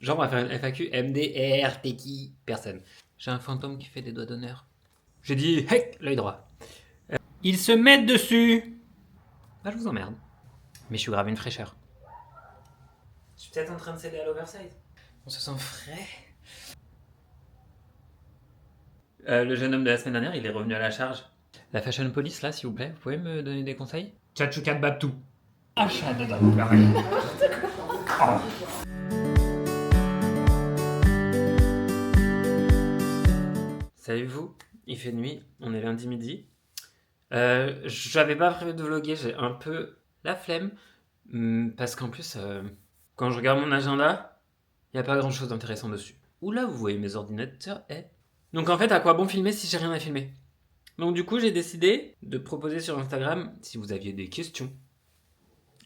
Genre, on va faire une FAQ MDR, t'es qui? Personne. J'ai un fantôme qui fait des doigts d'honneur. J'ai dit, hey, l'œil droit. Ils se mettent dessus. Bah, je vous emmerde. Mais je suis grave une fraîcheur. Je suis peut-être en train de céder à l'oversize. On se sent frais. Le jeune homme de la semaine dernière, il est revenu à la charge. La fashion police, là, s'il vous plaît, vous pouvez me donner des conseils? Tchatchoukat Babtou. Achat de Savez-vous, il fait nuit, on est lundi midi. J'avais pas prévu de vlogger, j'ai un peu la flemme. Parce qu'en plus, quand je regarde mon agenda, il n'y a pas grand chose d'intéressant dessus. Oula, vous voyez mes ordinateurs, Donc en fait, à quoi bon filmer si j'ai rien à filmer? Donc du coup, j'ai décidé de proposer sur Instagram si vous aviez des questions.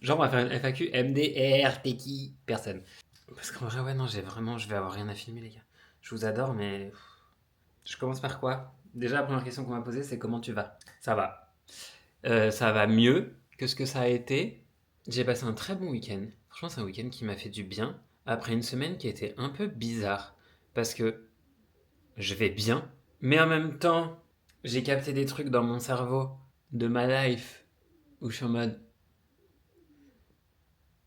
Genre, on va faire une FAQ MDR, t'es qui? Personne. Parce qu'en vrai, ouais, non, je vais avoir rien à filmer, les gars. Je vous adore, mais je commence par quoi? Déjà, la première question qu'on m'a posée, c'est comment tu vas? Ça va. Ça va mieux que ce que ça a été. J'ai passé un très bon week-end. Franchement, c'est un week-end qui m'a fait du bien. Après une semaine qui était un peu bizarre. Parce que je vais bien. Mais en même temps, j'ai capté des trucs dans mon cerveau de ma life où je suis en mode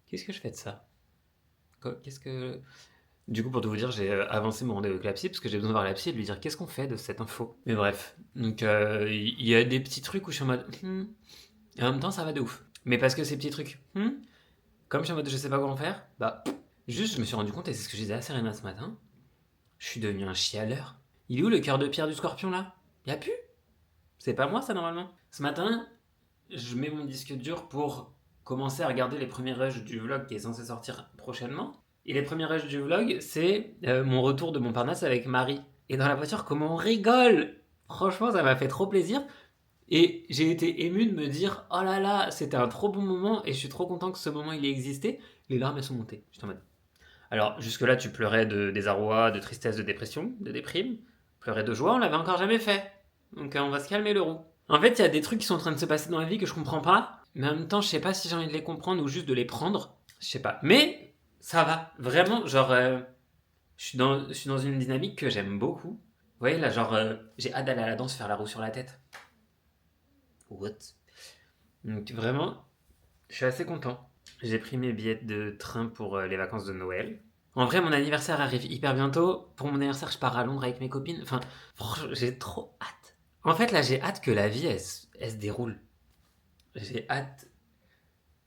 qu'est-ce que je fais de ça? Qu'est-ce que. Du coup, pour tout vous dire, j'ai avancé mon rendez-vous avec la psy parce que j'ai besoin de voir la psy et de lui dire qu'est-ce qu'on fait de cette info. Mais bref, donc il y a des petits trucs où je suis en mode et en même temps ça va de ouf. Mais parce que ces petits trucs, comme je suis en mode je sais pas comment faire, bah juste je me suis rendu compte et c'est ce que je disais à Serena ce matin, je suis devenu un chialeur. Il est où le cœur de pierre du scorpion là? Y a plus? C'est pas moi ça normalement. Ce matin, je mets mon disque dur pour commencer à regarder les premiers rushs du vlog qui est censé sortir prochainement. Et les premiers rushs du vlog, c'est mon retour de Montparnasse avec Marie. Et dans la voiture, comment on rigole! Franchement, ça m'a fait trop plaisir. Et j'ai été ému de me dire, oh là là, c'était un trop bon moment et je suis trop content que ce moment il ait existé. Les larmes elles sont montées. J'étais en mode. Alors, jusque-là, tu pleurais de désarroi, de tristesse, de dépression, de déprime. Pleurer de joie, on l'avait encore jamais fait. Donc on va se calmer le roux. En fait, il y a des trucs qui sont en train de se passer dans la vie que je comprends pas, mais en même temps, je sais pas si j'ai envie de les comprendre ou juste de les prendre. Je sais pas. Mais ça va. Vraiment, genre, je suis dans une dynamique que j'aime beaucoup. Vous voyez, là, genre, j'ai hâte d'aller à la danse faire la roue sur la tête. What? Donc vraiment, je suis assez content. J'ai pris mes billets de train pour les vacances de Noël. En vrai, mon anniversaire arrive hyper bientôt. Pour mon anniversaire, je pars à Londres avec mes copines. Enfin, franchement, j'ai trop hâte. En fait, là, j'ai hâte que la vie, elle se déroule. J'ai hâte.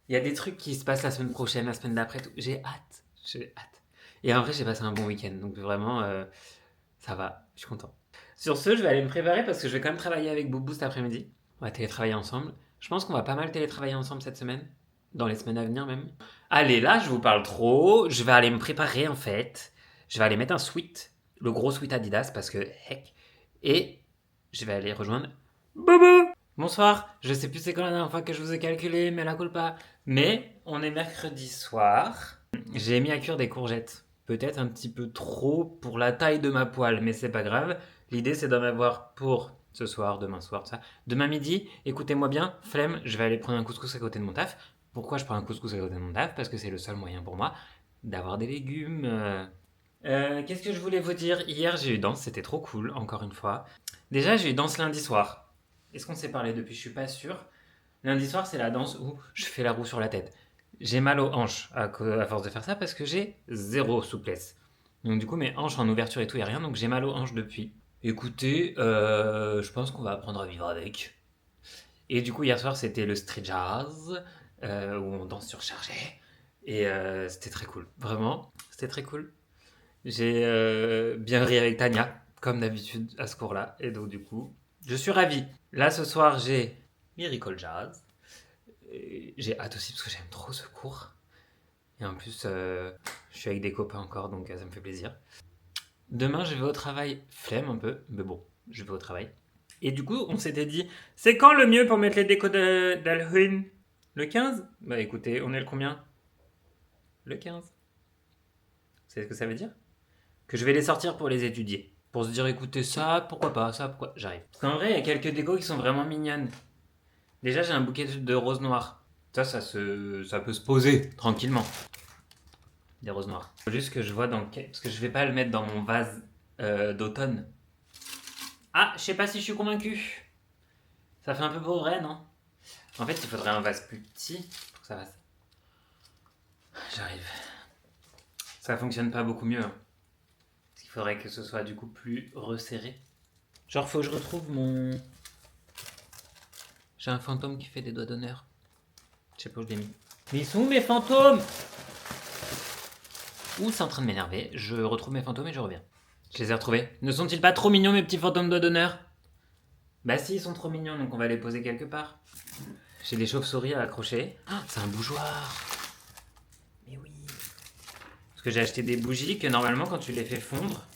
Il y a des trucs qui se passent la semaine prochaine, la semaine d'après. Tout. J'ai hâte. J'ai hâte. Et en vrai, j'ai passé un bon week-end. Donc vraiment, ça va. Je suis content. Sur ce, je vais aller me préparer parce que je vais quand même travailler avec Boubou cet après-midi. On va télétravailler ensemble. Je pense qu'on va pas mal télétravailler ensemble cette semaine. Dans les semaines à venir même. Allez, là, je vous parle trop. Je vais aller me préparer en fait. Je vais aller mettre un sweat. Le gros sweat Adidas parce que heck. Et je vais aller rejoindre Boubou. Bonsoir. Je sais plus c'est quand la dernière fois que je vous ai calculé, mais la pas. Mais on est mercredi soir. J'ai mis à cuire des courgettes. Peut-être un petit peu trop pour la taille de ma poêle, mais c'est pas grave. L'idée c'est d'en avoir pour ce soir, demain soir, tout ça. Demain midi, écoutez-moi bien, flemme, je vais aller prendre un couscous à côté de mon taf. Pourquoi je prends un couscous à côté de mon taf? Parce que c'est le seul moyen pour moi d'avoir des légumes. Qu'est-ce que je voulais vous dire? Hier j'ai eu danse, c'était trop cool, encore une fois. Déjà j'ai eu danse lundi soir. Est-ce qu'on s'est parlé depuis? Je suis pas sûr. Lundi soir c'est la danse où je fais la roue sur la tête. J'ai mal aux hanches à force de faire ça parce que j'ai zéro souplesse. Donc du coup mes hanches en ouverture et tout, y a rien, donc j'ai mal aux hanches depuis. Écoutez, je pense qu'on va apprendre à vivre avec. Et du coup hier soir c'était le street jazz, où on danse surchargé. Et c'était très cool, vraiment, c'était très cool. J'ai bien ri avec Tania, comme d'habitude à ce cours-là. Et donc du coup, je suis ravi. Là ce soir j'ai Miracle Jazz. Et j'ai hâte aussi parce que j'aime trop ce cours. Et en plus, je suis avec des copains encore, donc ça me fait plaisir. Demain, je vais au travail. Flemme un peu, mais bon, je vais au travail. Et du coup, on s'était dit, c'est quand le mieux pour mettre les décos d'Halloween? Le 15? Bah écoutez, on est le combien? Le 15. Vous savez ce que ça veut dire? Que je vais les sortir pour les étudier. Pour se dire, écoutez, ça, pourquoi pas, ça, pourquoi. J'arrive. Parce qu'en vrai, il y a quelques décos qui sont vraiment mignonnes. Déjà, j'ai un bouquet de roses noires. Ça peut se poser tranquillement. des roses noires. Faut juste que je vois dans quel... Parce que je vais pas le mettre dans mon vase d'automne. Ah, je sais pas si je suis convaincu. Ça fait un peu pour vrai, non? En fait, il faudrait un vase plus petit pour que ça fasse. J'arrive. Ça fonctionne pas beaucoup mieux. Hein. Parce qu'il faudrait que ce soit du coup plus resserré. Genre, faut que je retrouve mon... J'ai un fantôme qui fait des doigts d'honneur. Je sais pas où je l'ai mis. Mais ils sont où mes fantômes? Ouh, c'est en train de m'énerver. Je retrouve mes fantômes et je reviens. Je les ai retrouvés. Ne sont-ils pas trop mignons, mes petits fantômes doigts d'honneur? Bah si, ils sont trop mignons, donc on va les poser quelque part. J'ai des chauves-souris à accrocher. Ah, c'est un bougeoir. Mais oui. Parce que j'ai acheté des bougies que normalement, quand tu les fais fondre,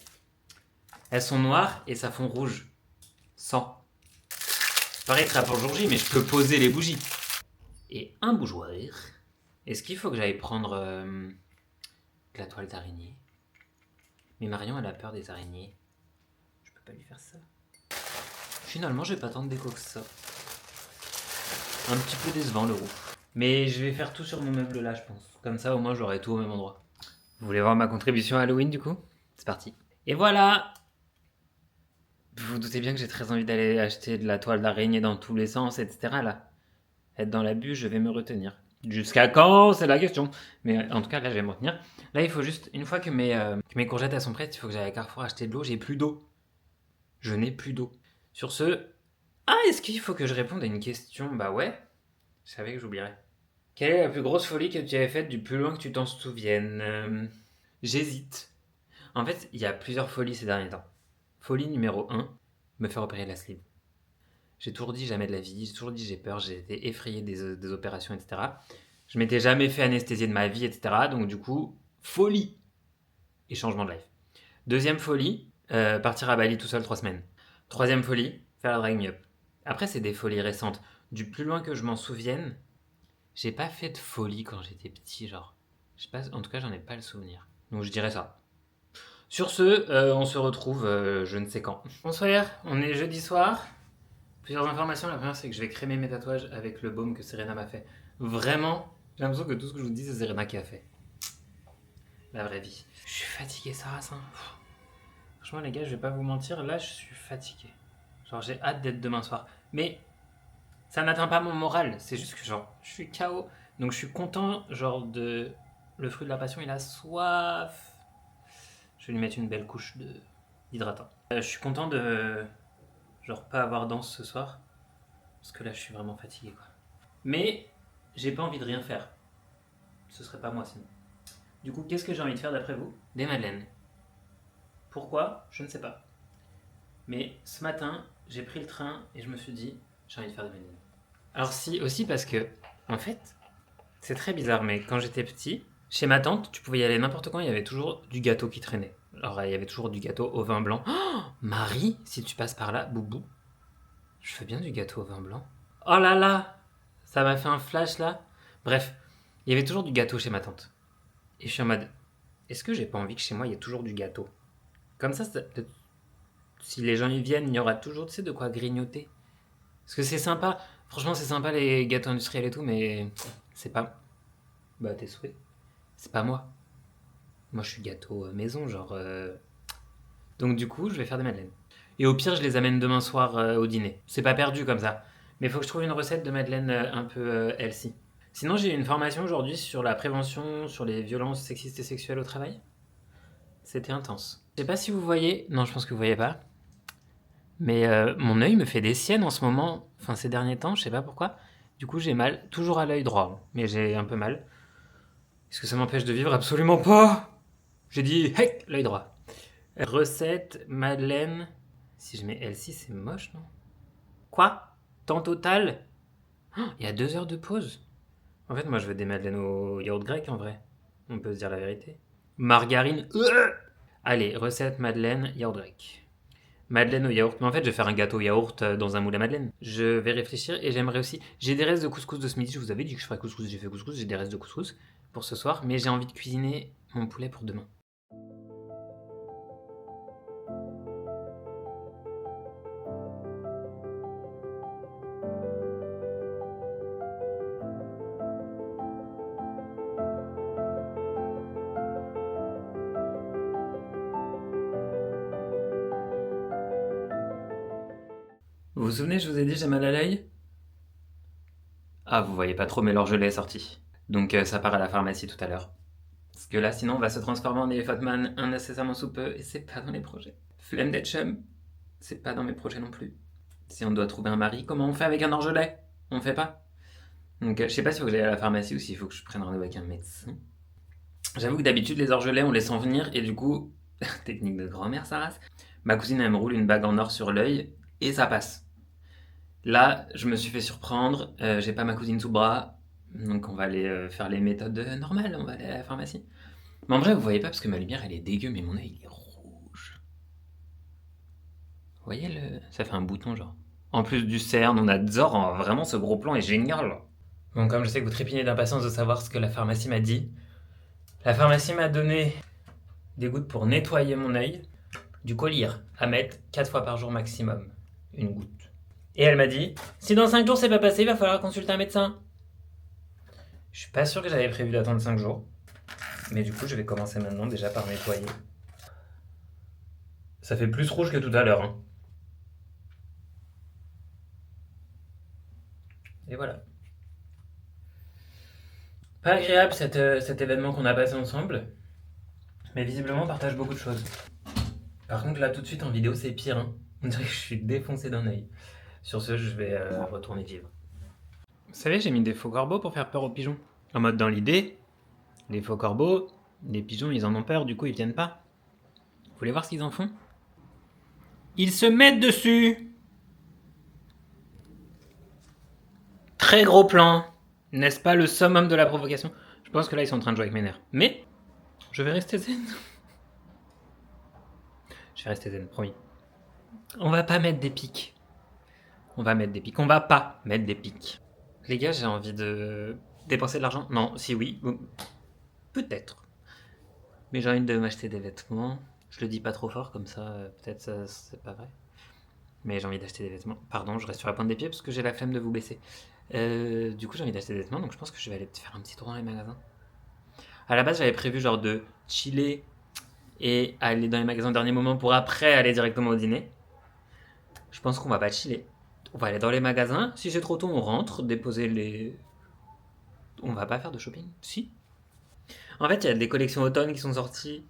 elles sont noires et ça fond rouge. Sans. Pareil, très pour le jour J, mais je peux poser les bougies. Et un bougeoir. Est-ce qu'il faut que j'aille prendre de la toile d'araignée? Mais Marion, elle a peur des araignées. Je peux pas lui faire ça. Finalement, je vais pas tant de déco que ça. Un petit peu décevant le roux. Mais je vais faire tout sur mon meuble là, je pense. Comme ça, au moins, j'aurai tout au même endroit. Vous voulez voir ma contribution à Halloween du coup? C'est parti. Et voilà! Vous vous doutez bien que j'ai très envie d'aller acheter de la toile d'araignée dans tous les sens, etc. là. Être dans l'abus, je vais me retenir. Jusqu'à quand? C'est la question. Mais en tout cas, là, je vais me retenir. Là, il faut juste, une fois que mes courgettes elles sont prêtes, il faut que j'aille à Carrefour acheter de l'eau. J'ai plus d'eau. Je n'ai plus d'eau. Sur ce, ah, est-ce qu'il faut que je réponde à une question? Bah ouais, je savais que j'oublierais. Quelle est la plus grosse folie que tu avais faite du plus loin que tu t'en souviennes? J'hésite. En fait, il y a plusieurs folies ces derniers temps. Folie numéro 1, me faire opérer de la sleeve. J'ai toujours dit jamais de la vie, j'ai toujours dit j'ai peur, j'ai été effrayé des opérations, etc. Je m'étais jamais fait anesthésier de ma vie, etc. Donc du coup, folie et changement de life. Deuxième folie, partir à Bali tout seul 3 semaines. Troisième folie, faire la drag me up. Après, c'est des folies récentes. Du plus loin que je m'en souvienne, j'ai pas fait de folie quand j'étais petit, genre. Je sais pas, en tout cas, j'en ai pas le souvenir. Donc je dirais ça. Sur ce, on se retrouve je ne sais quand. Bonsoir, on est jeudi soir. Plusieurs informations. La première, c'est que je vais crémer mes tatouages avec le baume que Serena m'a fait. Vraiment, j'ai l'impression que tout ce que je vous dis, c'est Serena qui a fait. La vraie vie. Je suis fatigué, Sarah. Franchement, les gars, je vais pas vous mentir, là, je suis fatigué. Genre, j'ai hâte d'être demain soir. Mais ça n'atteint pas mon moral. C'est juste que, genre, je suis KO. Donc, je suis content, genre, de. Le fruit de la passion, il a soif. Je vais lui mettre une belle couche d'hydratant. Je suis content de. Genre, pas avoir danse ce soir. Parce que là, je suis vraiment fatigué, quoi. Mais j'ai pas envie de rien faire. Ce serait pas moi sinon. Du coup, qu'est-ce que j'ai envie de faire d'après vous? Des madeleines. Pourquoi? Je ne sais pas. Mais ce matin, j'ai pris le train et je me suis dit, j'ai envie de faire des madeleines. Alors si, aussi parce que, en fait, c'est très bizarre, mais quand j'étais petit, chez ma tante, tu pouvais y aller n'importe quand, il y avait toujours du gâteau qui traînait. Alors, il y avait toujours du gâteau au vin blanc. Oh, Marie, si tu passes par là, boubou, je fais bien du gâteau au vin blanc. Oh là là, ça m'a fait un flash là. Bref, il y avait toujours du gâteau chez ma tante. Et je suis en mode, est-ce que j'ai pas envie que chez moi il y ait toujours du gâteau? Comme ça, si les gens y viennent, il y aura toujours, tu sais, de quoi grignoter. Parce que c'est sympa, franchement, c'est sympa les gâteaux industriels et tout, mais c'est pas. Bah, tes souhaits. C'est pas moi. Moi, je suis gâteau maison, genre. Donc, du coup, je vais faire des madeleines. Et au pire, je les amène demain soir au dîner. C'est pas perdu comme ça. Mais il faut que je trouve une recette de madeleine un peu healthy. Sinon, j'ai eu une formation aujourd'hui sur la prévention sur les violences sexistes et sexuelles au travail. C'était intense. Je sais pas si vous voyez, non, je pense que vous voyez pas, mais mon œil me fait des siennes en ce moment, enfin ces derniers temps, je sais pas pourquoi. Du coup, j'ai mal, toujours à l'œil droit, mais j'ai un peu mal. Est-ce que ça m'empêche de vivre? Absolument pas! J'ai dit, hey, l'œil droit. Recette, madeleine. Si je mets L6, c'est moche, non? Quoi? Temps total? Oh, il y a 2 heures de pause. En fait, moi, je veux des madeleines au yaourt grec, en vrai. On peut se dire la vérité. Margarine. Allez, recette madeleine, yaourt grec. Madeleine au yaourt. Mais en fait, je vais faire un gâteau yaourt dans un moule à madeleine. Je vais réfléchir et j'aimerais aussi. J'ai des restes de couscous de ce midi. Je vous avais dit que je ferais couscous. J'ai fait couscous. J'ai des restes de couscous pour ce soir. Mais j'ai envie de cuisiner mon poulet pour demain. Vous vous souvenez, je vous ai dit j'ai mal à l'œil? Ah, vous voyez pas trop, mais l'orgelet est sorti. Donc ça part à la pharmacie tout à l'heure. Parce que là, sinon, on va se transformer en Ellie Fatman incessamment sous peu, et c'est pas dans les projets. Flemme d'être chum, c'est pas dans mes projets non plus. Si on doit trouver un mari, comment on fait avec un orgelet? On fait pas. Donc je sais pas s'il faut que j'aille à la pharmacie ou s'il faut que je prenne rendez-vous avec un médecin. J'avoue que d'habitude, les orgelets, on les sent venir, et du coup, technique de grand-mère, ça rase. Ma cousine, elle me roule une bague en or sur l'œil, et ça passe. Là, je me suis fait surprendre, j'ai pas ma cousine sous le bras, donc on va aller faire les méthodes normales, on va aller à la pharmacie. Mais en vrai, vous voyez pas parce que ma lumière elle est dégueu, mais mon œil il est rouge. Vous voyez ça fait un bouton genre. En plus du cerne, on adore, hein, vraiment ce gros plan est génial. Bon, comme je sais que vous trépignez d'impatience de savoir ce que la pharmacie m'a dit, la pharmacie m'a donné des gouttes pour nettoyer mon œil, du collyre à mettre 4 fois par jour maximum, une goutte. Et elle m'a dit, si dans 5 jours c'est pas passé, il va falloir consulter un médecin. Je suis pas sûr que j'avais prévu d'attendre 5 jours. Mais du coup, je vais commencer maintenant déjà par nettoyer. Ça fait plus rouge que tout à l'heure. Hein. Et voilà. Pas agréable cet événement qu'on a passé ensemble. Mais visiblement, on partage beaucoup de choses. Par contre, là, tout de suite en vidéo, c'est pire. Hein. On dirait que je suis défoncé d'un œil. Sur ce, je vais retourner vivre. Vous savez, j'ai mis des faux corbeaux pour faire peur aux pigeons. En mode, dans l'idée, les faux corbeaux, les pigeons, ils en ont peur, du coup, ils viennent pas. Vous voulez voir ce qu'ils en font? Ils se mettent dessus! Très gros plan. N'est-ce pas le summum de la provocation? Je pense que là, ils sont en train de jouer avec mes nerfs. Mais, je vais rester zen. Je vais rester zen, promis. On va pas mettre des pics. On va mettre des pics. On va pas mettre des pics. Les gars, j'ai envie de dépenser de l'argent. Non, si oui. Peut-être. Mais j'ai envie de m'acheter des vêtements. Je le dis pas trop fort, comme ça, peut-être ça, c'est pas vrai. Mais j'ai envie d'acheter des vêtements. Pardon, je reste sur la pointe des pieds parce que j'ai la flemme de vous baisser. Du coup, j'ai envie d'acheter des vêtements, donc je pense que je vais aller faire un petit tour dans les magasins. À la base, j'avais prévu genre de chiller et aller dans les magasins au dernier moment pour après aller directement au dîner. Je pense qu'on va pas chiller. On va aller dans les magasins. Si c'est trop tôt, on rentre, déposer les... On va pas faire de shopping? Si. En fait, il y a des collections automne qui sont sorties.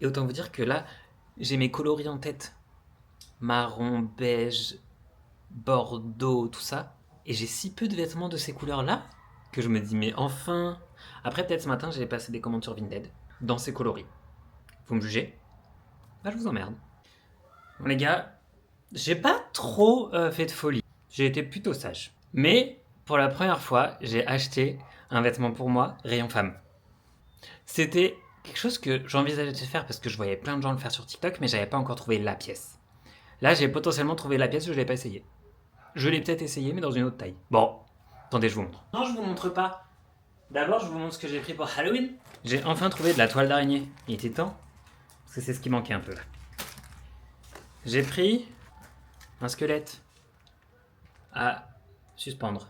Et autant vous dire que là, j'ai mes coloris en tête. Marron, beige, bordeaux, tout ça. Et j'ai si peu de vêtements de ces couleurs-là que je me dis, mais enfin. Après, peut-être ce matin, j'ai passé des commandes sur Vinted dans ces coloris. Vous me jugez? Bah, je vous emmerde. Bon, les gars, j'ai pas trop fait de folie. J'ai été plutôt sage. Mais pour la première fois, j'ai acheté un vêtement pour moi, rayon femme. C'était quelque chose que j'envisageais de faire parce que je voyais plein de gens le faire sur TikTok, mais j'avais pas encore trouvé la pièce. Là, j'ai potentiellement trouvé la pièce, je l'ai pas essayé. Je l'ai peut-être essayé, mais dans une autre taille. Bon, attendez, je vous montre. Non, je vous montre pas. D'abord, je vous montre ce que j'ai pris pour Halloween. J'ai enfin trouvé de la toile d'araignée. Il était temps, parce que c'est ce qui manquait un peu là. J'ai pris un squelette à suspendre.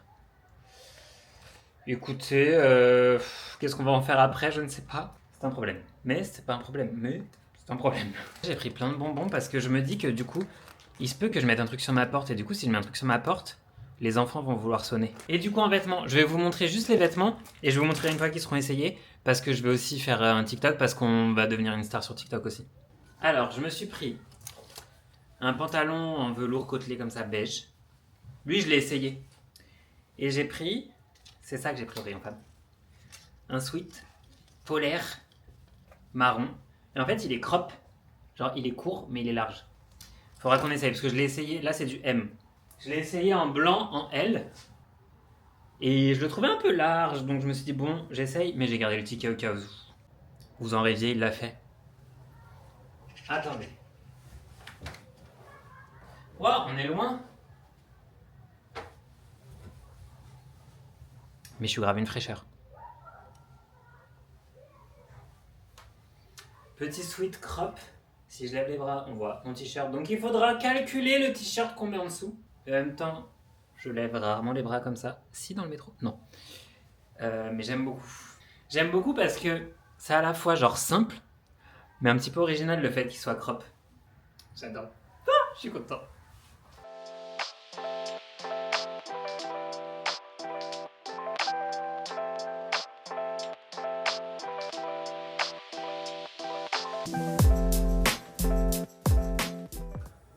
Écoutez, qu'est-ce qu'on va en faire après? Je ne sais pas. C'est un problème. Mais c'est pas un problème. Mais c'est un problème. J'ai pris plein de bonbons parce que je me dis que du coup, il se peut que je mette un truc sur ma porte. Et du coup, si je mets un truc sur ma porte, les enfants vont vouloir sonner. Et du coup, en vêtements, je vais vous montrer juste les vêtements. Et je vais vous montrer une fois qu'ils seront essayés. Parce que je vais aussi faire un TikTok. Parce qu'on va devenir une star sur TikTok aussi. Alors, je me suis pris un pantalon en velours côtelé comme ça, beige. Lui, je l'ai essayé. Et j'ai pris... C'est ça que j'ai pris au rayon femme. Un sweat polaire marron. Et en fait, il est crop. Genre, il est court, mais il est large. Faudra qu'on essaye, parce que je l'ai essayé. Là, c'est du M. Je l'ai essayé en blanc, en L. Et je le trouvais un peu large. Donc, je me suis dit, bon, j'essaye. Mais j'ai gardé le ticket au cas où. Vous en rêviez, il l'a fait. Attendez. Wow, on est loin. Mais je suis grave une fraîcheur. Petit sweat crop. Si je lève les bras, on voit mon t-shirt. Donc il faudra calculer le t-shirt qu'on met en dessous. Et en même temps, je lève rarement les bras comme ça. Si, dans le métro. Non. Mais j'aime beaucoup. J'aime beaucoup parce que c'est à la fois genre simple, mais un petit peu original le fait qu'il soit crop. J'adore. Ah, je suis content.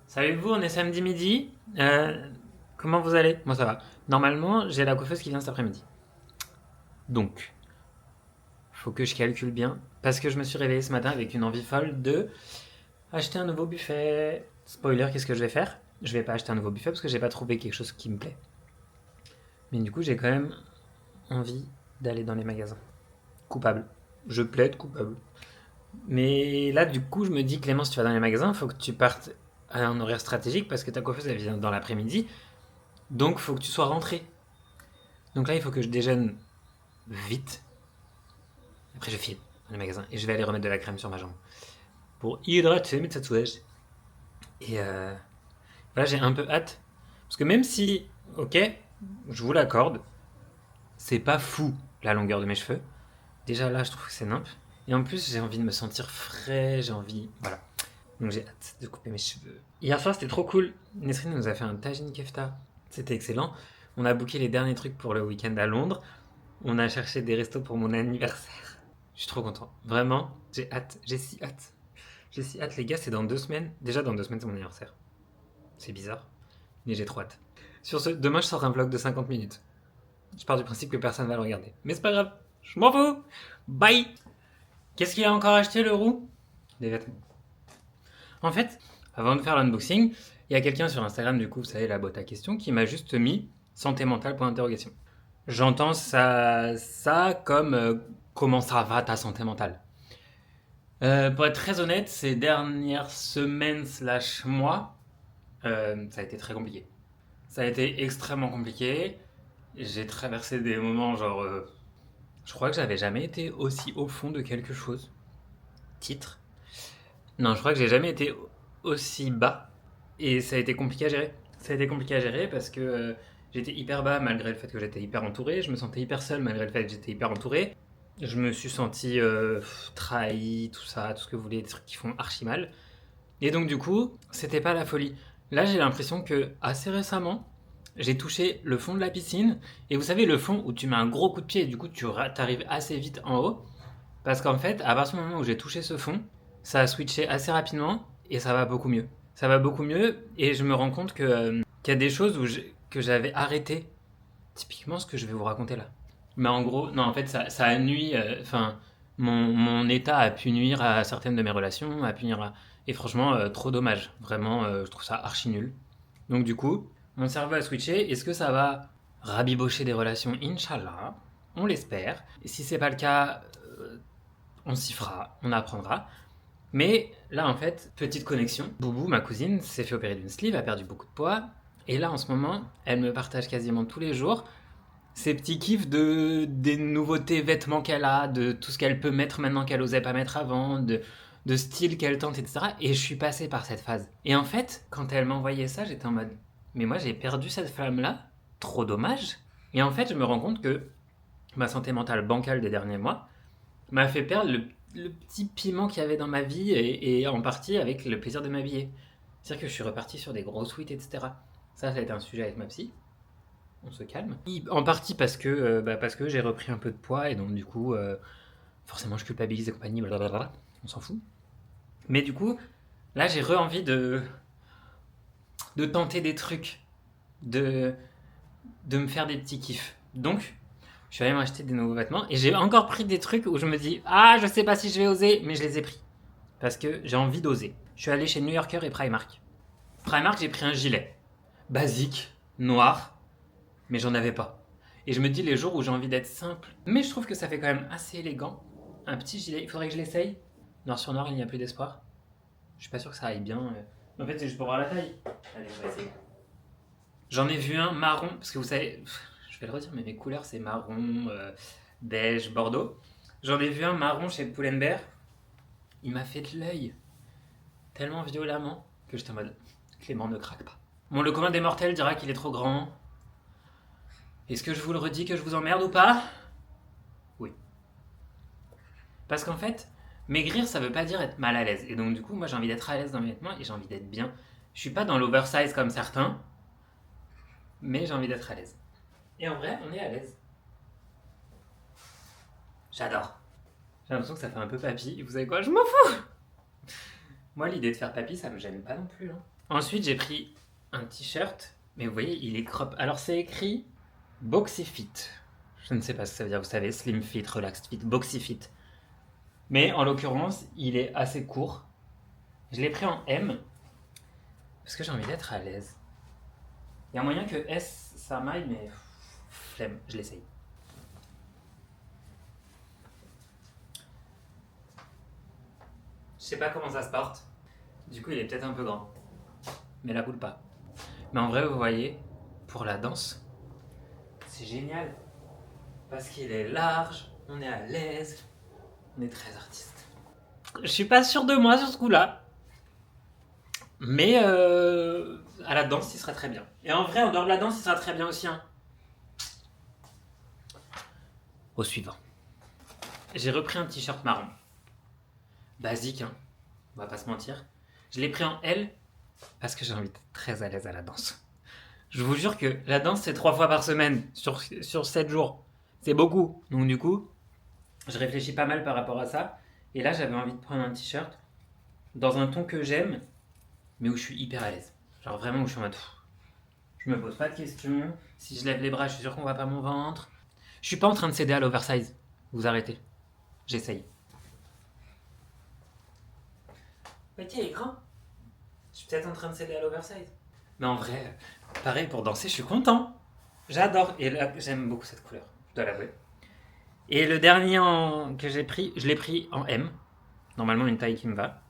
Salut vous, on est samedi midi. Comment vous allez? Moi ça va. Normalement, j'ai la coiffeuse qui vient cet après-midi. Donc, faut que je calcule bien. Parce que je me suis réveillé ce matin avec une envie folle de acheter un nouveau buffet. Spoiler, qu'est-ce que je vais faire? Je vais pas acheter un nouveau buffet parce que j'ai pas trouvé quelque chose qui me plaît. Mais du coup, j'ai quand même envie d'aller dans les magasins. Coupable. Je plaide coupable. Mais là, du coup, je me dis, Clément, si tu vas dans les magasins, faut que tu partes à un horaire stratégique parce que ta coiffeuse, elle vient dans l'après-midi. Donc, faut que tu sois rentré. Donc là, il faut que je déjeune vite. Après, je file dans les magasins et je vais aller remettre de la crème sur ma jambe pour hydrater mes tatouages. Et voilà, j'ai un peu hâte. Parce que même si, ok, je vous l'accorde, c'est pas fou la longueur de mes cheveux. Déjà là, je trouve que c'est nimp. Et en plus, j'ai envie de me sentir frais, j'ai envie. Voilà. Donc j'ai hâte de couper mes cheveux. Hier soir, c'était trop cool. Nesrine nous a fait un tagine kefta. C'était excellent. On a booké les derniers trucs pour le week-end à Londres. On a cherché des restos pour mon anniversaire. Je suis trop content. Vraiment, j'ai hâte. J'ai si hâte. J'ai si hâte, les gars, c'est dans 2 semaines. Déjà, dans 2 semaines, c'est mon anniversaire. C'est bizarre. Mais j'ai trop hâte. Sur ce, demain, je sors un vlog de 50 minutes. Je pars du principe que personne va le regarder. Mais c'est pas grave. Je m'en fous. Bye. Qu'est-ce qu'il a encore acheté, le roux? Des vêtements. En fait, avant de faire l'unboxing, il y a quelqu'un sur Instagram, du coup, vous savez, la boîte à questions, qui m'a juste mis santé mentale pour interrogation. J'entends ça comme comment ça va ta santé mentale. Pour être très honnête, ces dernières semaines / mois, ça a été très compliqué. Ça a été extrêmement compliqué. J'ai traversé des moments genre... je crois que j'avais jamais été aussi au fond de quelque chose. Titre. Non, je crois que j'ai jamais été aussi bas. Et ça a été compliqué à gérer. Ça a été compliqué à gérer parce que j'étais hyper bas malgré le fait que j'étais hyper entouré. Je me sentais hyper seul malgré le fait que j'étais hyper entouré. Je me suis senti trahi, tout ça, tout ce que vous voulez, des trucs qui font archi mal. Et donc du coup, c'était pas la folie. Là, j'ai l'impression que assez récemment, j'ai touché le fond de la piscine. Et vous savez, le fond où tu mets un gros coup de pied et du coup, tu arrives assez vite en haut. Parce qu'en fait, à partir du moment où j'ai touché ce fond, ça a switché assez rapidement et ça va beaucoup mieux. Ça va beaucoup mieux et je me rends compte qu'il y a des choses que j'avais arrêtées. Typiquement ce que je vais vous raconter là. Mais en gros, non, en fait, ça a nui. Enfin, mon état a pu nuire à certaines de mes relations, a pu nuire à. Et franchement, trop dommage. Vraiment, je trouve ça archi nul. Donc, du coup, mon cerveau a switché. Est-ce que ça va rabibocher des relations? Inch'Allah. On l'espère. Et si c'est pas le cas, on s'y fera, on apprendra. Mais là, en fait, petite connexion. Boubou, ma cousine, s'est fait opérer d'une sleeve, a perdu beaucoup de poids. Et là, en ce moment, elle me partage quasiment tous les jours ses petits kiffs des nouveautés vêtements qu'elle a, de tout ce qu'elle peut mettre maintenant qu'elle osait pas mettre avant, de style qu'elle tente, etc. Et je suis passé par cette phase. Et en fait, quand elle m'envoyait ça, j'étais en mode, mais moi j'ai perdu cette flamme-là, trop dommage. Et en fait, je me rends compte que ma santé mentale bancale des derniers mois m'a fait perdre le petit piment qu'il y avait dans ma vie et en partie avec le plaisir de m'habiller. C'est-à-dire que je suis reparti sur des gros sweats, etc. Ça a été un sujet avec ma psy. On se calme. En partie parce que j'ai repris un peu de poids et donc du coup, forcément je culpabilise et compagnie, blablabla. On s'en fout. Mais du coup, là j'ai envie de tenter des trucs, de me faire des petits kiffs. Donc, je suis allé m'acheter des nouveaux vêtements et j'ai encore pris des trucs où je me dis ah je sais pas si je vais oser, mais je les ai pris parce que j'ai envie d'oser. Je suis allé chez New Yorker et Primark. Primark, j'ai pris un gilet basique, noir, mais j'en avais pas. Et je me dis les jours où j'ai envie d'être simple, mais je trouve que ça fait quand même assez élégant. Un petit gilet, il faudrait que je l'essaye. Noir sur noir, il n'y a plus d'espoir. Je suis pas sûr que ça aille bien. En fait, c'est juste pour voir la taille. Allez, on va essayer. J'en ai vu un marron, parce que vous savez, je vais le redire, mais mes couleurs c'est marron, beige, bordeaux. J'en ai vu un marron chez Pull&Bear. Il m'a fait de l'œil tellement violemment que j'étais en mode Clément ne craque pas. Bon, le commun des mortels dira qu'il est trop grand. Est-ce que je vous le redis que je vous emmerde ou pas? Oui. Parce qu'en fait, maigrir ça veut pas dire être mal à l'aise. Et donc du coup, moi j'ai envie d'être à l'aise dans mes vêtements et j'ai envie d'être bien. Je suis pas dans l'oversize comme certains, mais j'ai envie d'être à l'aise. Et en vrai, on est à l'aise. J'adore. J'ai l'impression que ça fait un peu papy. Et vous savez quoi? Je m'en fous! Moi, l'idée de faire papy, ça me gêne pas non plus. Hein. Ensuite, j'ai pris un t-shirt, mais vous voyez, il est crop. Alors, c'est écrit Boxy Fit. Je ne sais pas ce que ça veut dire, vous savez, Slim Fit, Relaxed Fit, Boxy Fit. Mais en l'occurrence, il est assez court. Je l'ai pris en M, parce que j'ai envie d'être à l'aise. Il y a moyen que S, ça m'aille, mais flemme, je l'essaye. Je sais pas comment ça se porte. Du coup, il est peut-être un peu grand. Mais la boule pas. Mais en vrai, vous voyez, pour la danse, c'est génial. Parce qu'il est large, on est à l'aise, on est très artiste. Je suis pas sûr de moi sur ce coup-là. Mais à la danse, il sera très bien. Et en vrai, en dehors de la danse, il sera très bien aussi. Hein. Au suivant. J'ai repris un t-shirt marron. Basique, hein. On va pas se mentir. Je l'ai pris en L parce que j'ai envie d'être très à l'aise à la danse. Je vous jure que la danse, c'est 3 fois par semaine sur 7 jours. C'est beaucoup. Donc du coup, je réfléchis pas mal par rapport à ça. Et là, j'avais envie de prendre un t-shirt dans un ton que j'aime, mais où je suis hyper à l'aise. Genre vraiment où je suis en mode... Je me pose pas de questions. Si je lève les bras, je suis sûr qu'on voit pas mon ventre. Je suis pas en train de céder à l'oversize. Vous arrêtez. J'essaye. Mais tiens, il est grand. Je suis peut-être en train de céder à l'oversize. Mais en vrai, pareil, pour danser, je suis content. J'adore. Et là, j'aime beaucoup cette couleur. Je dois l'avouer. Et le dernier que j'ai pris, je l'ai pris en M. Normalement, une taille qui me va.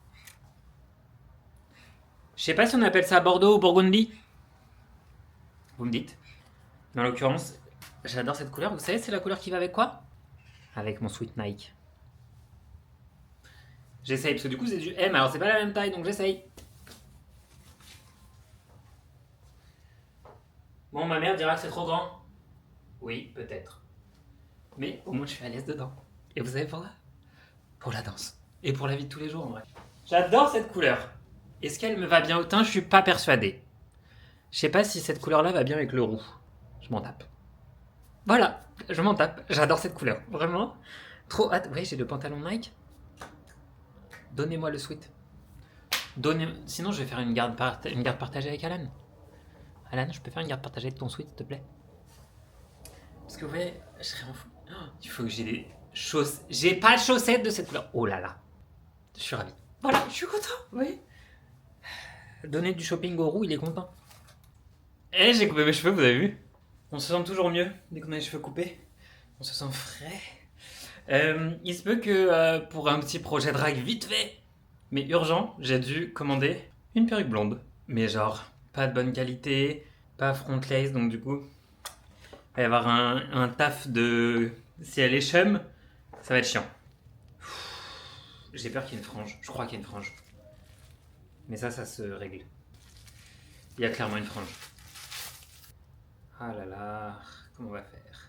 Je sais pas si on appelle ça Bordeaux ou Burgundy. Vous me dites. Mais en l'occurrence, j'adore cette couleur. Vous savez, c'est la couleur qui va avec quoi? Avec mon sweat Nike. J'essaye, parce que du coup, c'est du M. Alors, c'est pas la même taille, donc j'essaye. Bon, ma mère dira que c'est trop grand. Oui, peut-être. Mais au moins, je suis à l'aise dedans. Et vous savez pourquoi? Pour la danse. Et pour la vie de tous les jours, en vrai. J'adore cette couleur. Est-ce qu'elle me va bien au teint? Je suis pas persuadé. Je sais pas si cette couleur-là va bien avec le roux. Je m'en tape. Voilà, je m'en tape. J'adore cette couleur. Vraiment. Trop hâte. Vous voyez, j'ai le pantalon Nike. Donnez-moi le sweat. Sinon, je vais faire une garde partagée avec Alan. Alan, je peux faire une garde partagée de ton sweat, s'il te plaît? Parce que vous voyez, je serais en fou. Oh, il faut que j'ai des chaussettes. J'ai pas de chaussettes de cette couleur. Oh là là. Je suis ravi. Voilà, je suis content. Vous voyez? Donner du shopping au roux, il est content. Eh, j'ai coupé mes cheveux, vous avez vu? On se sent toujours mieux dès qu'on a les cheveux coupés. On se sent frais. Il se peut que pour un petit projet drague vite fait, mais urgent, j'ai dû commander une perruque blonde. Mais genre, pas de bonne qualité, pas front lace, donc du coup, il va y avoir un taf de... Si elle est chum, ça va être chiant. J'ai peur qu'il y ait une frange. Je crois qu'il y a une frange. Mais ça se règle. Il y a clairement une frange. Ah là là, comment on va faire?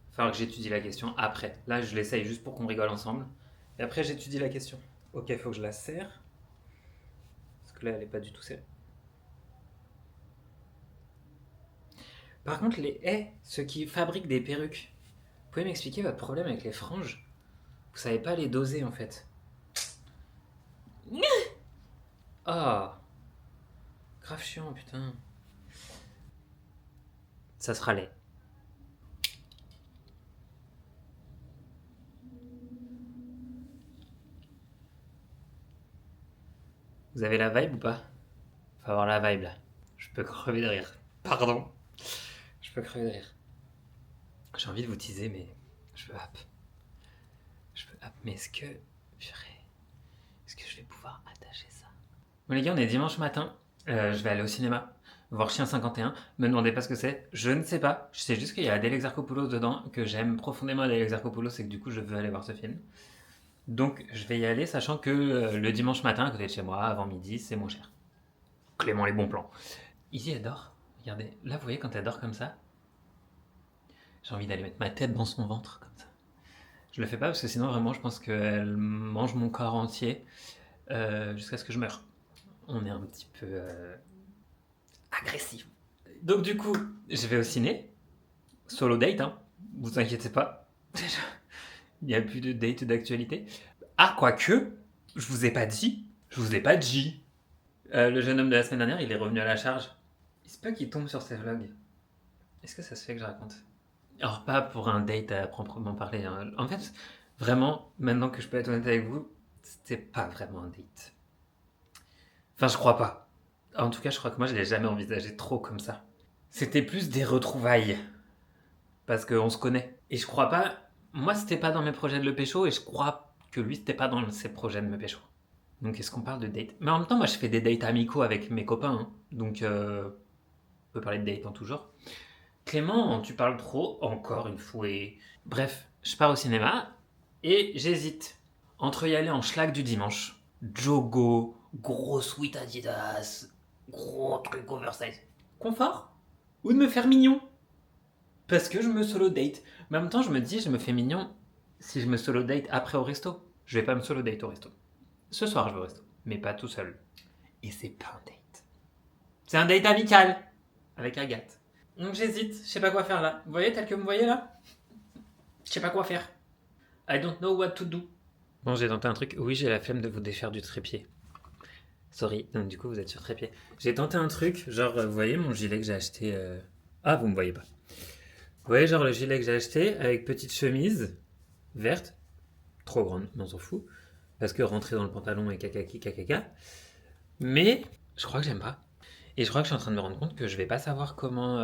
Il va falloir que j'étudie la question après. Là, je l'essaye juste pour qu'on rigole ensemble. Et après, j'étudie la question. Ok, il faut que je la serre. Parce que là, elle n'est pas du tout serrée. Par contre, ceux qui fabriquent des perruques, vous pouvez m'expliquer votre problème avec les franges? Vous savez pas les doser en fait. Oh, grave chiant, putain. Ça sera laid. Vous avez la vibe ou pas? Faut avoir la vibe là. Je peux crever de rire. Pardon. Je peux crever de rire. J'ai envie de vous teaser, mais je veux hap. Mais est-ce que... Est-ce que je vais pouvoir attacher ça? Bon les gars, on est dimanche matin. Je vais aller au cinéma. Voir Chien 51. Me demandez pas ce que c'est. Je ne sais pas. Je sais juste qu'il y a Adèle Exarchopoulos dedans. Que j'aime profondément Adèle Exarchopoulos et que du coup je veux aller voir ce film. Donc je vais y aller, sachant que le dimanche matin, à côté de chez moi, avant midi, c'est moins cher. Clément les bons plans. Ici elle dort. Regardez. Là vous voyez quand elle dort comme ça, j'ai envie d'aller mettre ma tête dans son ventre comme ça. Je le fais pas parce que sinon vraiment je pense qu'elle mange mon corps entier jusqu'à ce que je meure. On est un petit peu agressif. Donc du coup, je vais au ciné. Solo date, hein. Vous inquiétez pas. Il n'y a plus de date d'actualité. Ah, quoique, Je vous ai pas dit. Je vous ai pas dit. Le jeune homme de la semaine dernière, il est revenu à la charge. Il se peut qu'il tombe sur ses vlogs. Est-ce que ça se fait que je raconte? Alors, pas pour un date à proprement parler. Hein. En fait, vraiment, maintenant que je peux être honnête avec vous, c'était pas vraiment un date. Enfin, je crois pas. En tout cas, je crois que moi, je l'ai jamais envisagé trop comme ça. C'était plus des retrouvailles. Parce qu'on se connaît. Et je crois pas... Moi, c'était pas dans mes projets de le pécho, et je crois que lui, c'était pas dans ses projets de me pécho. Donc, est-ce qu'on parle de date? Mais en même temps, moi, je fais des dates amicaux avec mes copains. Hein. Donc, on peut parler de date en tout genre. Clément, tu parles trop, encore une fois. Bref, je pars au cinéma, et j'hésite. Entre y aller en schlag du dimanche, jogo, gros sweat Adidas, gros truc oversize, confort, ou de me faire mignon. Parce que je me solo date. Mais en même temps, je me dis, je me fais mignon si je me solo date après au resto. Je vais pas me solo date au resto. Ce soir, je vais au resto, mais pas tout seul. Et c'est pas un date. C'est un date amical avec Agathe. Donc j'hésite, je sais pas quoi faire là. Vous voyez, tel que vous me voyez là? Je sais pas quoi faire. I don't know what to do. Bon, j'ai tenté un truc. Oui, j'ai la flemme de vous défaire du trépied. Sorry, donc du coup, vous êtes sur trépied. J'ai tenté un truc, genre, vous voyez mon gilet que j'ai acheté. Ah, vous me voyez pas. Vous voyez, genre le gilet que j'ai acheté avec petite chemise verte, trop grande, mais on s'en fout, parce que rentrer dans le pantalon et caca. Mais je crois que j'aime pas. Et je crois que je suis en train de me rendre compte que je vais pas savoir comment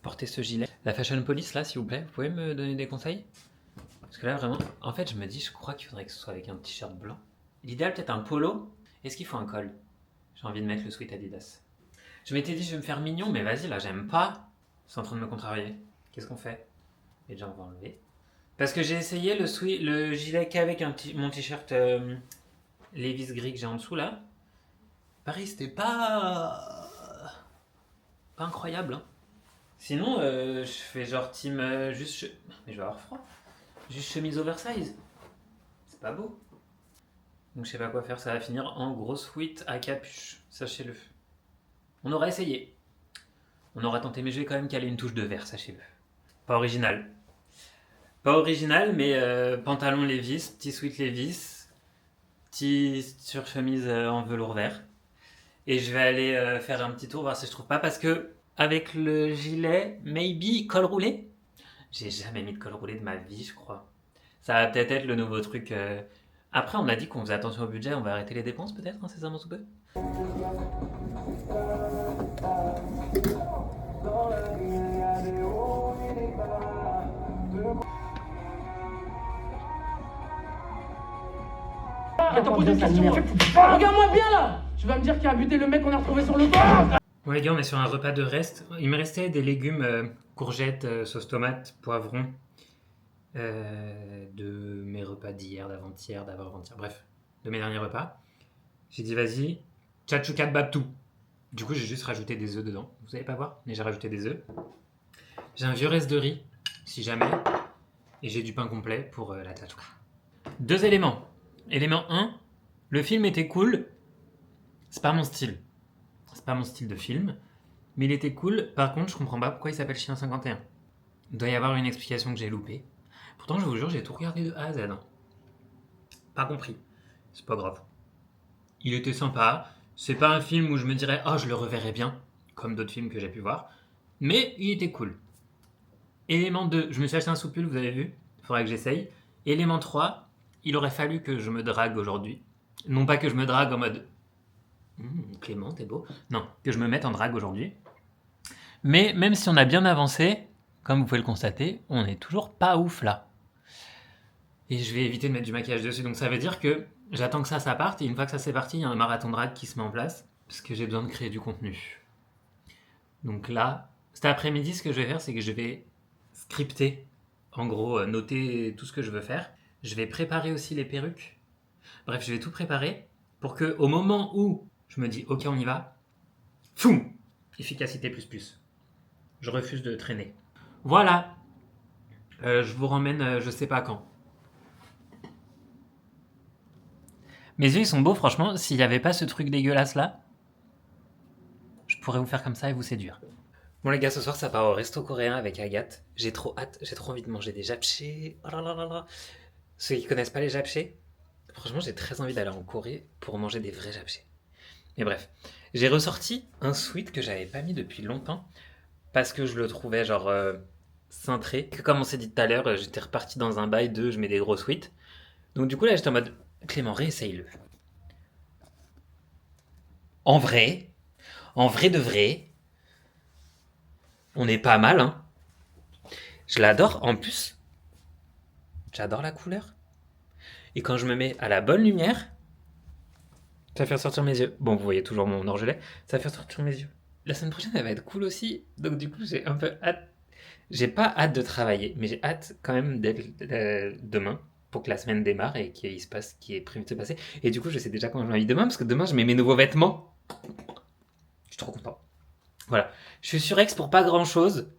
porter ce gilet. La Fashion Police, là, s'il vous plaît, vous pouvez me donner des conseils? Parce que là, vraiment, en fait, je me dis, je crois qu'il faudrait que ce soit avec un t-shirt blanc. L'idéal, peut-être un polo. Est-ce qu'il faut un col? J'ai envie de mettre le sweat Adidas. Je m'étais dit, je vais me faire mignon, mais vas-y, là, j'aime pas. C'est en train de me contrarier. Qu'est-ce qu'on fait? Et déjà, on va enlever. Parce que j'ai essayé le gilet qu'avec mon t-shirt Levi's gris que j'ai en dessous, là. Pareil, c'était pas incroyable. Hein. Sinon, je fais genre team juste... Mais je vais avoir froid. Juste chemise oversize. C'est pas beau. Donc je sais pas quoi faire, ça va finir en gros sweat à capuche, sachez-le. On aura essayé. On aura tenté, mais je vais quand même caler une touche de vert, sachez-le. Pas original. Pas original, mais pantalon Levi's, petit sweat Levi's, petit surchemise en velours vert. Et je vais aller faire un petit tour, voir si je trouve pas, parce que avec le gilet, maybe col roulé. J'ai jamais mis de col roulé de ma vie, je crois. Ça va peut-être être le nouveau truc. Après, on a dit qu'on faisait attention au budget, on va arrêter les dépenses peut-être incessamment sous peu. Regarde-moi bien là! Tu vas me dire qu'il a buté le mec qu'on a retrouvé sur le pont! Bon les gars, on est sur un repas de reste. Il me restait des légumes, courgettes, sauce tomate, poivrons, de mes repas d'hier, d'avant-hier, d'avant-avant-hier, bref, de mes derniers repas. J'ai dit vas-y, tchatchoukat babtou. Du coup, j'ai juste rajouté des œufs dedans. Vous allez pas voir, mais j'ai rajouté des œufs. J'ai un vieux reste de riz, si jamais. Et j'ai du pain complet pour la tchatchouka. 2 éléments. Élément 1, le film était cool. C'est pas mon style. C'est pas mon style de film. Mais il était cool. Par contre, je comprends pas pourquoi il s'appelle Chien 51. Il doit y avoir une explication que j'ai loupée. Pourtant, je vous jure, j'ai tout regardé de A à Z. Hein. Pas compris. C'est pas grave. Il était sympa. C'est pas un film où je me dirais « Oh, je le reverrai bien », comme d'autres films que j'ai pu voir. Mais il était cool. Élément 2, je me suis acheté un soupul, vous avez vu? Il faudrait que j'essaye. Élément 3, il aurait fallu que je me drague aujourd'hui. Non pas que je me drague en mode Clément, t'es beau. Non, que je me mette en drague aujourd'hui. Mais même si on a bien avancé, comme vous pouvez le constater, on n'est toujours pas ouf là. Et je vais éviter de mettre du maquillage dessus. Donc ça veut dire que j'attends que ça parte. Et une fois que ça c'est parti, il y a un marathon drague qui se met en place. Parce que j'ai besoin de créer du contenu. Donc là, cet après-midi, ce que je vais faire, c'est que je vais scripter. En gros, noter tout ce que je veux faire. Je vais préparer aussi les perruques. Bref, je vais tout préparer pour que au moment où je me dis ok, on y va, foum, efficacité plus. Je refuse de traîner. Voilà. Je vous ramène je sais pas quand. Mes yeux ils sont beaux franchement. S'il n'y avait pas ce truc dégueulasse là, je pourrais vous faire comme ça et vous séduire. Bon les gars, ce soir ça part au resto coréen avec Agathe. J'ai trop hâte, j'ai trop envie de manger des japchae. Oh là là là là. Ceux qui connaissent pas les japchae, Franchement, j'ai très envie d'aller en Corée pour manger des vrais japchés. Mais bref, j'ai ressorti un sweat que j'avais pas mis depuis longtemps parce que je le trouvais genre cintré. Que comme on s'est dit tout à l'heure, j'étais reparti dans un bail de je mets des gros sweats. Donc du coup là, j'étais en mode Clément, réessaye-le. En vrai, en vrai de vrai, on est pas mal, hein. Je l'adore. En plus, j'adore la couleur. Et quand je me mets à la bonne lumière, ça fait ressortir mes yeux. Bon, vous voyez toujours mon orgelet, ça fait ressortir mes yeux. La semaine prochaine, elle va être cool aussi. Donc du coup, j'ai un peu hâte. J'ai pas hâte de travailler, mais j'ai hâte quand même d'être demain pour que la semaine démarre et qu'il se passe ce qui est prévu de se passer. Et du coup, je sais déjà quand je m'habille demain parce que demain, je mets mes nouveaux vêtements. Je suis trop content. Voilà. Je suis sur Aix pour pas grand chose,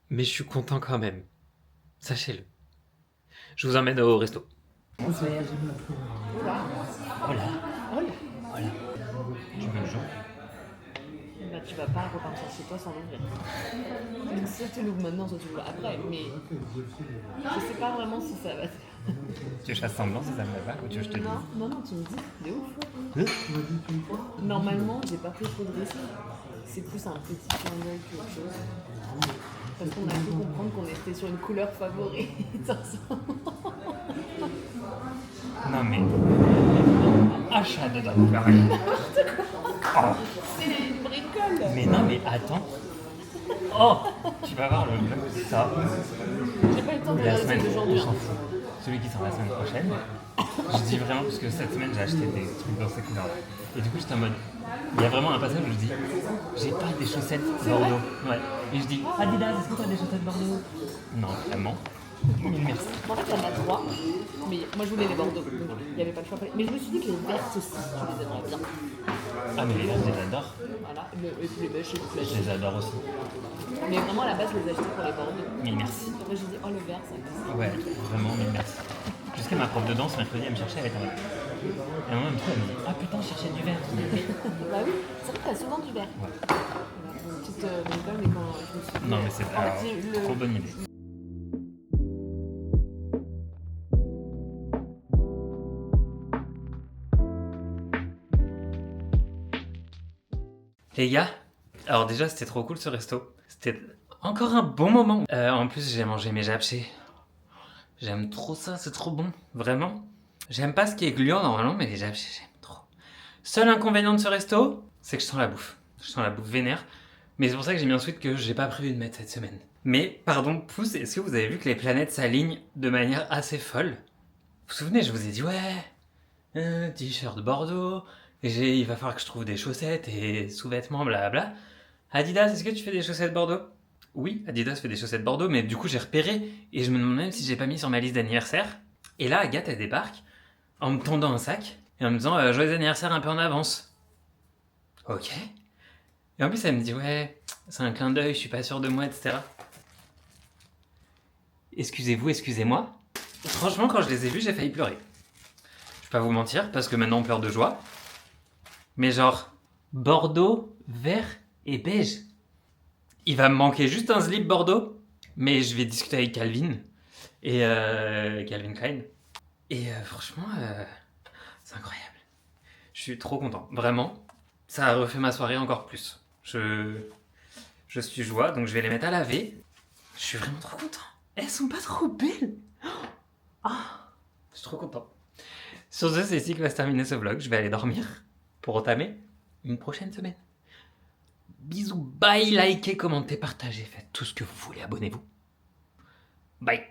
mais je suis content quand même. Sachez-le. Je vous emmène au resto. On se voyage. Voilà. Hola. Voilà. Tu veux le jour? Bah, tu vas pas repartir chez toi sans l'ouvrir. Donc, soit tu l'ouvres maintenant, soit tu l'ouvres après. Mais je sais pas vraiment si ça va. Tu veux que je fasse semblant si ça me va pas ou tu veux que je te dise? Non, tu me dis, de ouf. Normalement, j'ai pas pris trop de risques. C'est plus un petit clin d'œil qu'autre chose. Parce qu'on a pu comprendre qu'on était sur une couleur favorite ensemble. Non mais... Achat de dents pareil. Oh. C'est une bricole. Mais non mais attends. Oh. Tu vas voir le vlog de ça. J'ai pas eu le temps de La regarder semaine, celui on d'aujourd'hui. s'en fout. Celui qui sort la semaine prochaine. Je dis vraiment parce que cette semaine j'ai acheté des trucs dans ces couleurs-là. Et du coup j'étais en mode... Il y a vraiment un passage où je dis j'ai pas des chaussettes Bordeaux. Ouais. Et je dis Adidas, est-ce que tu as des chaussettes Bordeaux? Non, vraiment. Mais merci. En fait, il y en a trois, mais moi je voulais les Bordeaux, donc il n'y avait pas le choix. Mais je me suis dit que les vertes aussi, tu les aimerais bien. Ah mais les verts, je les adore. Voilà, et puis les beiges, c'est plus Je les adore aussi. Mais vraiment, à la base, je les ai achetés pour les Bordeaux. Mais merci. Après, j'ai dit, oh le vert, ça existe. Ouais, vraiment, mais merci. Jusqu'à ma prof de danse, mercredi, elle me cherchait avec un mec. Et en même temps, elle me dit ah putain, je cherchais du vert. Bah oui, c'est vrai que t'as souvent du vert. Ouais. Voilà, une petite bricole, mais quand je me suis dit, Non mais c'est en fait, trop bonne idée. Les gars, alors déjà c'était trop cool ce resto. C'était encore un bon moment. En plus j'ai mangé mes japchés. J'aime trop ça, c'est trop bon, vraiment. J'aime pas ce qui est gluant normalement, mais les japchés j'aime trop. Seul inconvénient de ce resto, c'est que je sens la bouffe. Je sens la bouffe vénère. Mais c'est pour ça que j'ai mis un sweat que j'ai pas prévu de mettre cette semaine. Mais pardon, pouce, est-ce que vous avez vu que les planètes s'alignent de manière assez folle? Vous vous souvenez, je vous ai dit ouais, t-shirt Bordeaux. Il va falloir que je trouve des chaussettes et sous-vêtements, blablabla. Adidas, est-ce que tu fais des chaussettes Bordeaux? Oui, Adidas fait des chaussettes Bordeaux, mais du coup j'ai repéré et je me demande même si j'ai pas mis sur ma liste d'anniversaire. Et là, Agathe, elle débarque en me tendant un sac et en me disant joyeux anniversaire un peu en avance. Ok. Et en plus, elle me dit ouais, c'est un clin d'œil, je suis pas sûr de moi, etc. Excusez-vous, excusez-moi. Franchement, quand je les ai vus, j'ai failli pleurer. Je vais pas vous mentir, parce que maintenant on pleure de joie. Mais genre, Bordeaux, vert et beige. Il va me manquer juste un slip Bordeaux, mais je vais discuter avec Calvin et Calvin Klein. Et franchement, c'est incroyable. Je suis trop content, vraiment. Ça a refait ma soirée encore plus. Je suis joie, donc je vais les mettre à laver. Je suis vraiment trop content. Elles sont pas trop belles. Ah, je suis trop content. Sur ce, c'est ici que va se terminer ce vlog. Je vais aller dormir pour entamer une prochaine semaine. Bisous, bye, likez, commentez, partagez, faites tout ce que vous voulez, abonnez-vous. Bye.